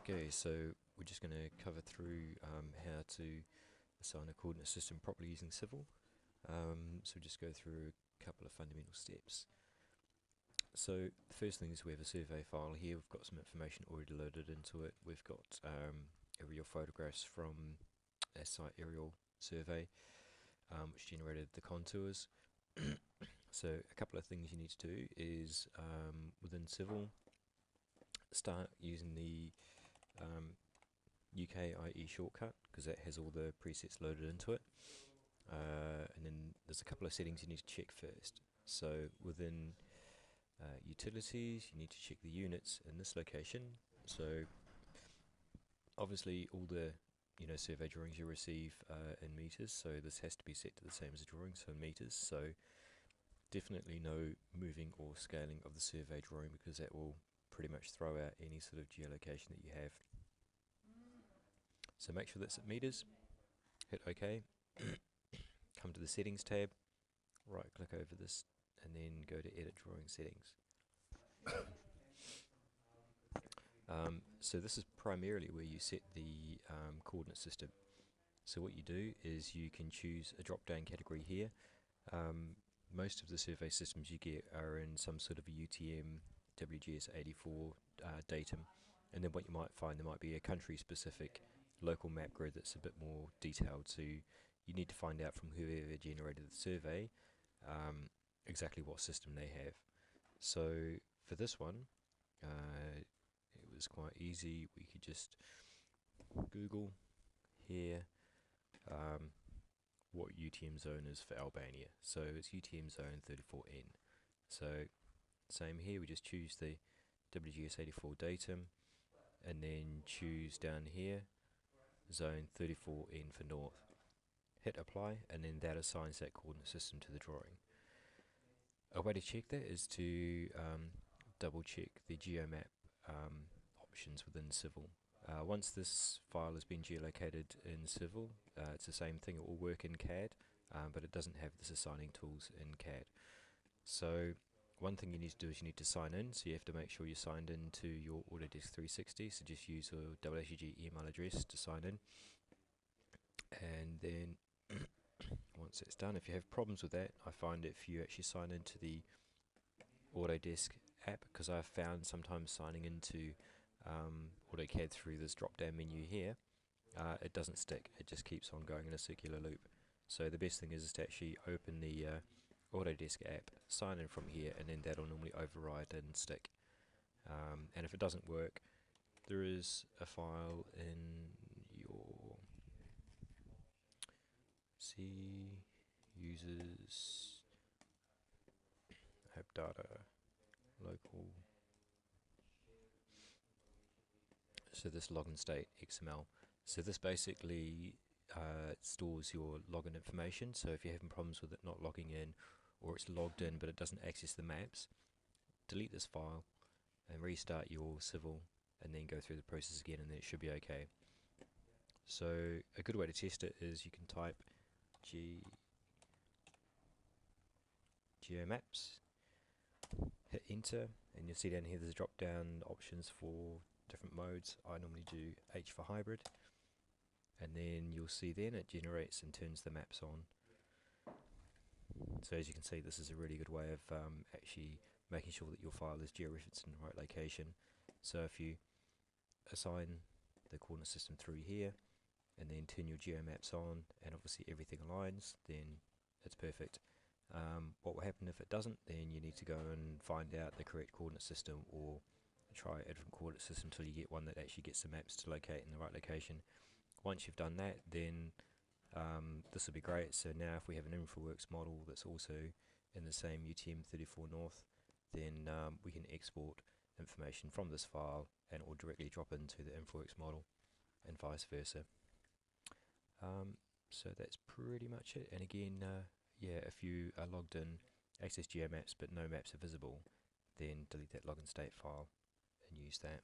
Okay, so we're just going to cover through how to assign a coordinate system properly using Civil. So just go through a couple of fundamental steps. So the first thing is we have a survey file here. We've got some information already loaded into it. We've got aerial photographs from a site aerial survey, which generated the contours. So a couple of things you need to do is within Civil, start using the UKIE shortcut, because that has all the presets loaded into it. And then there's a couple of settings you need to check first. So within utilities, you need to check the units in this location. So obviously all the survey drawings you receive in meters, so this has to be set to the same as the drawing, so in meters. So definitely no moving or scaling of the survey drawing, because that will pretty much throw out any sort of geolocation that you have. So make sure that's at meters, hit OK, come to the settings tab, right click over this and then go to edit drawing settings. So this is primarily where you set the coordinate system. So what you do is you can choose a drop down category here. Most of the survey systems you get are in some sort of a UTM WGS84 datum, and then what you might find, there might be a country specific local map grid that's a bit more detailed, so you need to find out from whoever generated the survey exactly what system they have. So for this one, it was quite easy. We could just Google here what UTM zone is for Albania. So it's UTM zone 34N. So same here, we just choose the WGS84 datum and then choose down here zone 34N for north. Hit apply, and then that assigns that coordinate system to the drawing. A way to check that is to double check the geomap options within Civil. Once this file has been geolocated in Civil, it's the same thing, it will work in CAD, but it doesn't have this assigning tools in CAD. So one thing you need to do is you need to sign in, so you have to make sure you're signed into your Autodesk 360, so just use your AutoCAD email address to sign in. And then once it's done, if you have problems with that, I find if you actually sign into the Autodesk app, because I've found sometimes signing into AutoCAD through this drop down menu here, it doesn't stick, it just keeps on going in a circular loop. So the best thing is to actually open the Autodesk app, sign in from here, and then that'll normally override and stick. And if it doesn't work, there is a file in your users app data local. So this Logon State Xml. So this basically stores your login information. So if you're having problems with it not logging in, or it's logged in but it doesn't access the maps, delete this file and restart your Civil, and then go through the process again, and then it should be okay. So a good way to test it is you can type geomaps, hit enter, and you'll see down here there's drop down options for different modes. I normally do H for hybrid, and then you'll see then it generates and turns the maps on. So as you can see, this is a really good way of actually making sure that your file is georeferenced in the right location. So if you assign the coordinate system through here and then turn your geomaps on, and obviously everything aligns, then it's perfect. What will happen if it doesn't, then you need to go and find out the correct coordinate system, or try a different coordinate system until you get one that actually gets the maps to locate in the right location. Once you've done that, then this will be great. So now if we have an InfraWorks model that's also in the same UTM34 North, then we can export information from this file and it will directly drop into the InfraWorks model, and vice versa. So that's pretty much it. And again, yeah, if you are logged in, access geomaps but no maps are visible, then delete that Logon State file and use that.